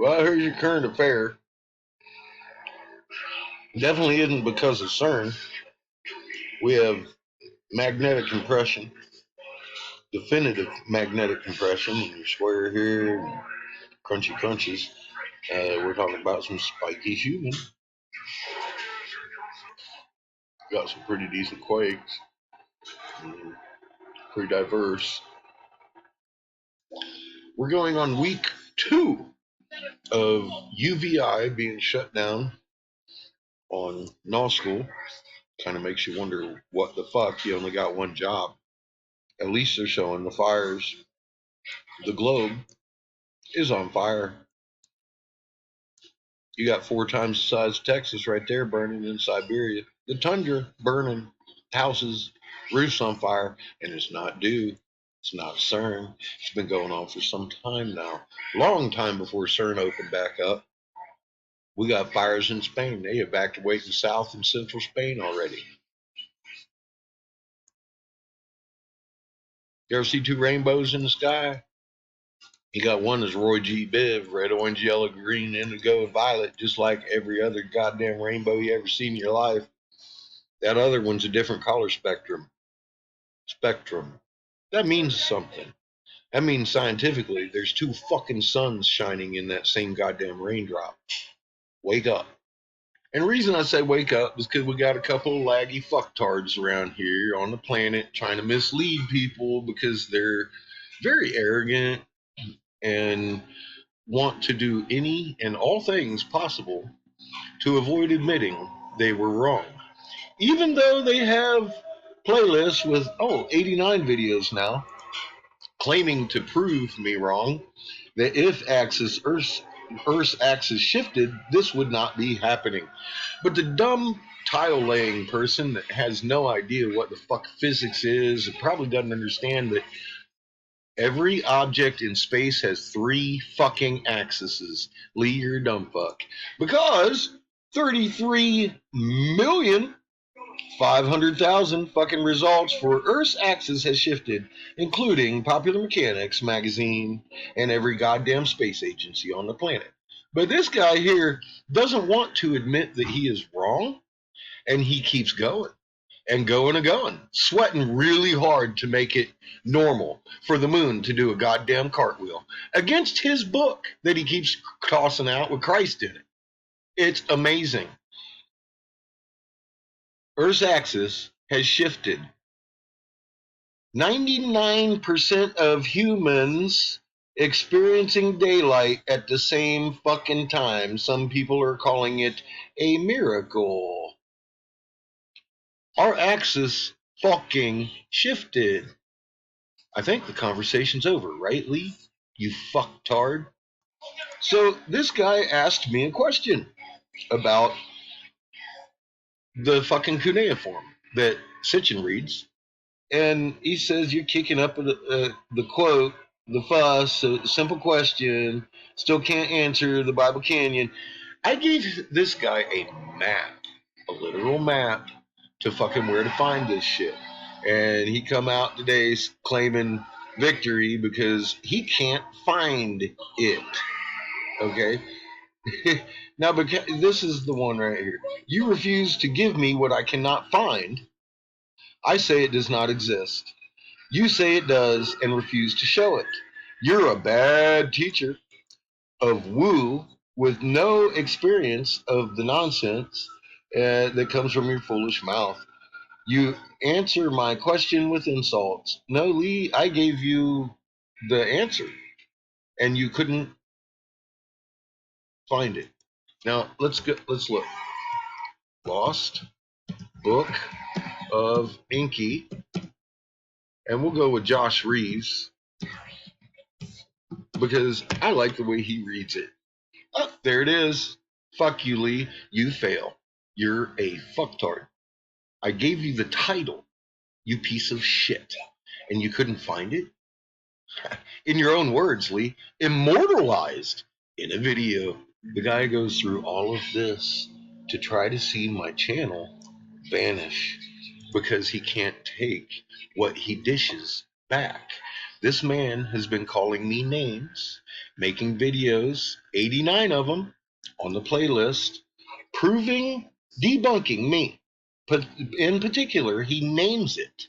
Well, here's your current affair. Definitely isn't because of CERN. We have magnetic compression, definitive magnetic compression. Your square here, crunchy crunches. We're talking about some spiky human. Got some pretty decent quakes. Pretty diverse. We're going on week 2 of UVI being shut down on null school. Kind of makes you wonder what the fuck. You only got one job. At least they're showing the fires. The globe is on fire. You got 4 times the size of Texas right there burning in Siberia. The tundra burning, houses, roofs on fire, and it's not due. It's not CERN. It's been going on for some time now. Long time before CERN opened back up. We got fires in Spain. They evacuated south and central Spain already. You ever see 2 rainbows in the sky? You got one that's Roy G. Biv, red, orange, yellow, green, indigo, and violet, just like every other goddamn rainbow you ever seen in your life. That other one's a different color spectrum. That means something. That means scientifically there's 2 fucking suns shining in that same goddamn raindrop. Wake up. And the reason I say wake up is because we got a couple of laggy fucktards around here on the planet trying to mislead people because they're very arrogant and want to do any and all things possible to avoid admitting they were wrong. Even though they have playlists with, 89 videos now, claiming to prove me wrong, that if Earth's axis shifted, this would not be happening. But the dumb tile laying person that has no idea what the fuck physics is and probably doesn't understand that every object in space has 3 fucking axes. Lee, you're a dumb fuck. Because 33,500,000 fucking results for Earth's axis has shifted, including Popular Mechanics magazine and every goddamn space agency on the planet. But this guy here doesn't want to admit that he is wrong, and he keeps going and going and going, sweating really hard to make it normal for the moon to do a goddamn cartwheel against his book that he keeps tossing out with Christ in it. It's amazing. Earth's axis has shifted. 99% of humans experiencing daylight at the same fucking time. Some people are calling it a miracle. Our axis fucking shifted. I think the conversation's over, right, Lee? You fucktard. So this guy asked me a question about the fucking cuneiform that Sitchin reads. And he says, you're kicking up the quote, the fuss, a simple question, still can't answer the Bible Canyon. I gave this guy a map, a literal map, to fucking where to find this shit. And he come out today claiming victory because he can't find it. Okay? Now, because this is the one right here. You refuse to give me what I cannot find. I say it does not exist. You say it does and refuse to show it. You're a bad teacher of woo with no experience of the nonsense that comes from your foolish mouth. You answer my question with insults. No, Lee, I gave you the answer, and you couldn't find it. Now let's look. Lost Book of Inky, and we'll go with Josh Reeves because I like the way he reads it. Oh, there it is. Fuck you, Lee. You fail. You're a fucktard. I gave you the title, you piece of shit, and you couldn't find it? In your own words, Lee, immortalized in a video. The guy goes through all of this to try to see my channel vanish because he can't take what he dishes back. This man has been calling me names, making videos, 89 of them on the playlist, proving, debunking me. But in particular, he names it.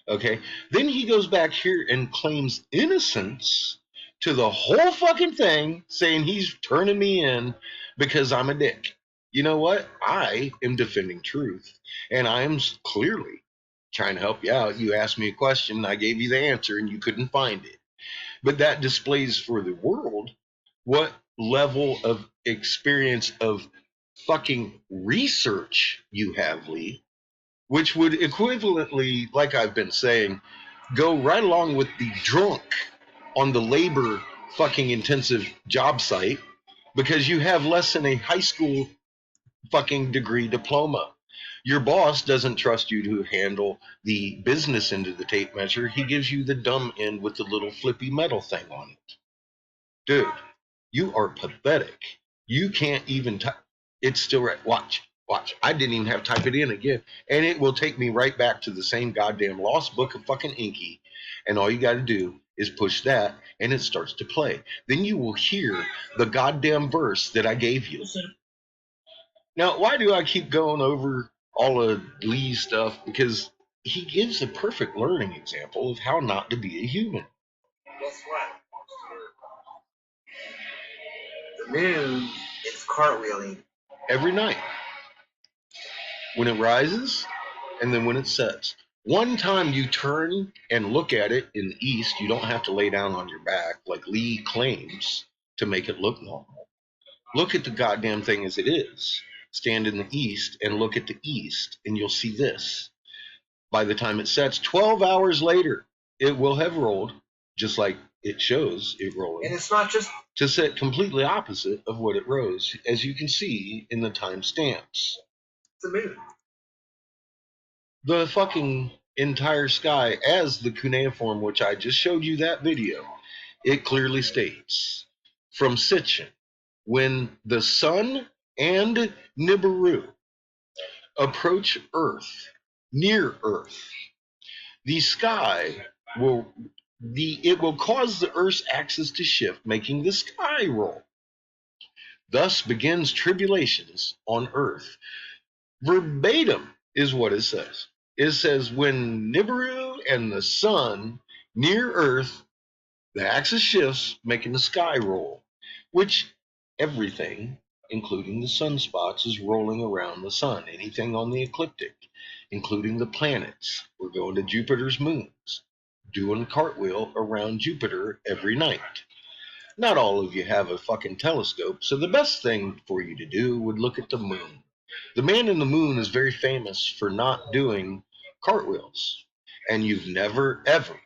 Okay. Then he goes back here and claims innocence to the whole fucking thing, saying he's turning me in because I'm a dick. You know what? I am defending truth, and I am clearly trying to help you out. You asked me a question, I gave you the answer, and you couldn't find it. But that displays for the world what level of experience of fucking research you have, Lee, which would equivalently, like I've been saying, go right along with the drunk on the labor fucking intensive job site because you have less than a high school fucking degree diploma. Your boss doesn't trust you to handle the business end of the tape measure. He gives you the dumb end with the little flippy metal thing on it. Dude, you are pathetic. You can't even type. It's still right. Watch. I didn't even have to type it in again. And it will take me right back to the same goddamn lost book of fucking Inky. And all you got to do is push that and it starts to play. Then you will hear the goddamn verse that I gave you. Now, why do I keep going over all of Lee's stuff? Because he gives a perfect learning example of how not to be a human. Guess what? The moon is cartwheeling every night when it rises and then when it sets. One time you turn and look at it in the east, you don't have to lay down on your back like Lee claims to make it look normal. Look at the goddamn thing as it is. Stand in the east and look at the east, and you'll see this. By the time it sets, 12 hours later, it will have rolled, just like it shows it rolling. And it's not just to set completely opposite of what it rose, as you can see in the timestamps. The moon. The fucking entire sky, as the cuneiform, which I just showed you that video, it clearly states from Sitchin, when the sun and Nibiru approach Earth, near Earth, the sky will it will cause the Earth's axis to shift, making the sky roll. Thus begins tribulations on Earth. Verbatim is what it says. It says, when Nibiru and the sun near Earth, the axis shifts, making the sky roll, which everything, including the sunspots, is rolling around the sun. Anything on the ecliptic, including the planets. We're going to Jupiter's moons, doing cartwheel around Jupiter every night. Not all of you have a fucking telescope, so the best thing for you to do would look at the moon. The man in the moon is very famous for not doing cartwheels, and you've never, ever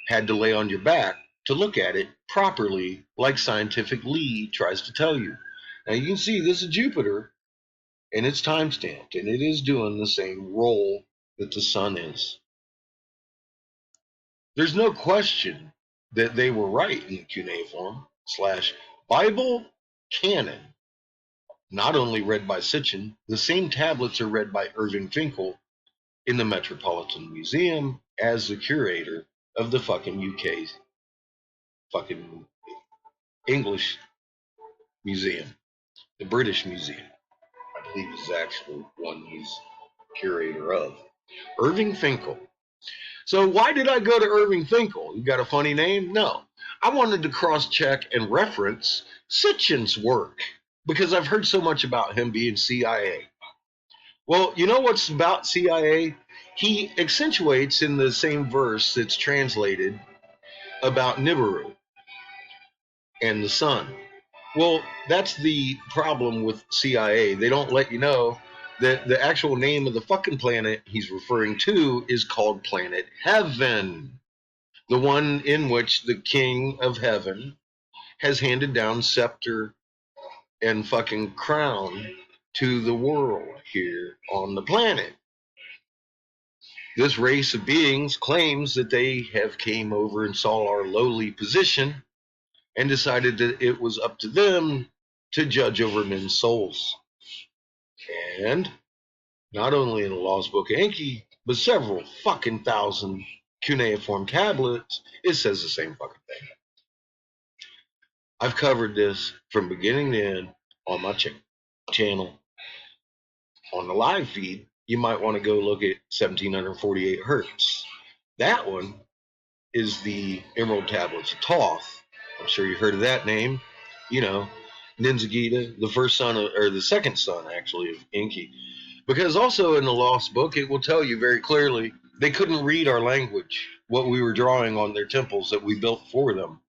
had to lay on your back to look at it properly, like Scientific Lee tries to tell you. Now you can see this is Jupiter, and it's time-stamped, and it is doing the same roll that the sun is. There's no question that they were right in the cuneiform / Bible canon. Not only read by Sitchin, the same tablets are read by Irving Finkel in the Metropolitan Museum as the curator of the fucking UK's fucking English Museum, the British Museum, I believe is the actual one he's curator of. Irving Finkel. So why did I go to Irving Finkel? You got a funny name? No. I wanted to cross-check and reference Sitchin's work because I've heard so much about him being CIA. Well, you know what's about CIA? He accentuates in the same verse that's translated about Nibiru and the sun. Well, that's the problem with CIA. They don't let you know that the actual name of the fucking planet he's referring to is called Planet Heaven, the one in which the King of Heaven has handed down scepter and fucking crown to the world here on the planet. This race of beings claims that they have came over and saw our lowly position and decided that it was up to them to judge over men's souls. And not only in the Lost Book of Enki, but several fucking thousand cuneiform tablets, it says the same fucking thing. I've covered this from beginning to end on my channel. On the live feed, you might want to go look at 1748 hertz. That one is the Emerald Tablets of Thoth. I'm sure you heard of that name. You know, Ninzagita, the first son of, or the second son actually of Enki. Because also in the Lost Book, it will tell you very clearly they couldn't read our language, what we were drawing on their temples that we built for them.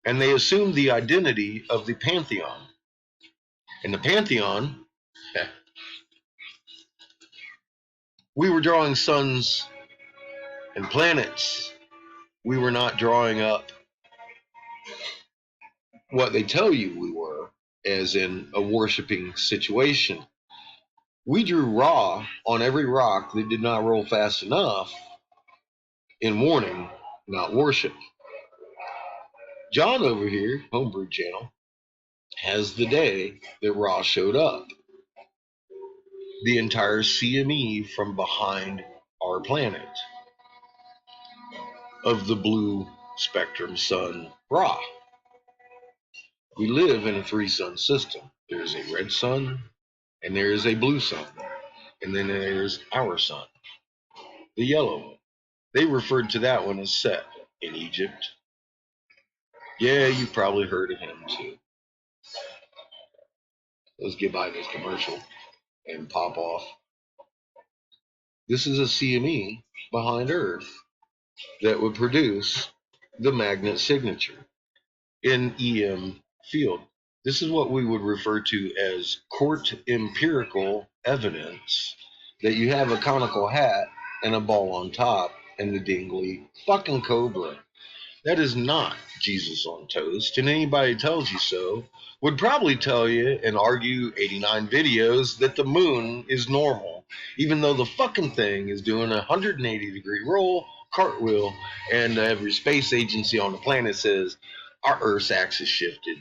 And they assumed the identity of the pantheon. In the pantheon, we were drawing suns and planets. We were not drawing up what they tell you we were, as in a worshiping situation. We drew Ra on every rock that did not roll fast enough in warning, not worship. John over here, Homebrew Channel, has the day that Ra showed up. The entire CME from behind our planet of the blue spectrum sun Ra. We live in a three-sun system. There is a red sun, and there is a blue sun, and then there's our sun, the yellow one. They referred to that one as Set in Egypt. Yeah, you probably heard of him too. Let's get by this commercial and pop off. This is a CME behind Earth that would produce the magnet signature in EM field. This is what we would refer to as court empirical evidence that you have a conical hat and a ball on top and the dingly fucking cobra. That is not Jesus on toast, and anybody who tells you so would probably tell you and argue 89 videos that the moon is normal, even though the fucking thing is doing a 180-degree roll, cartwheel, and every space agency on the planet says our Earth's axis shifted.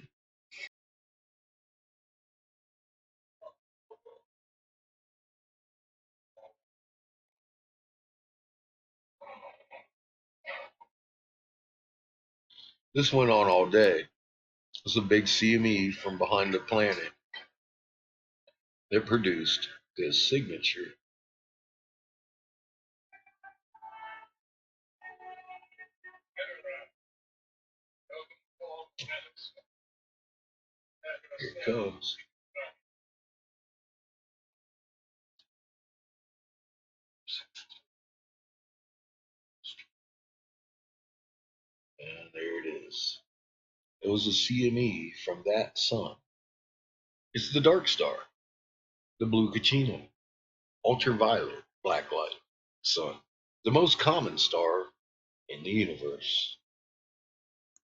This went on all day. It was a big CME from behind the planet that produced this signature. Here it comes. And there it is. It was a CME from that sun. It's the dark star, the blue Caccino, ultraviolet black light sun, the most common star in the universe.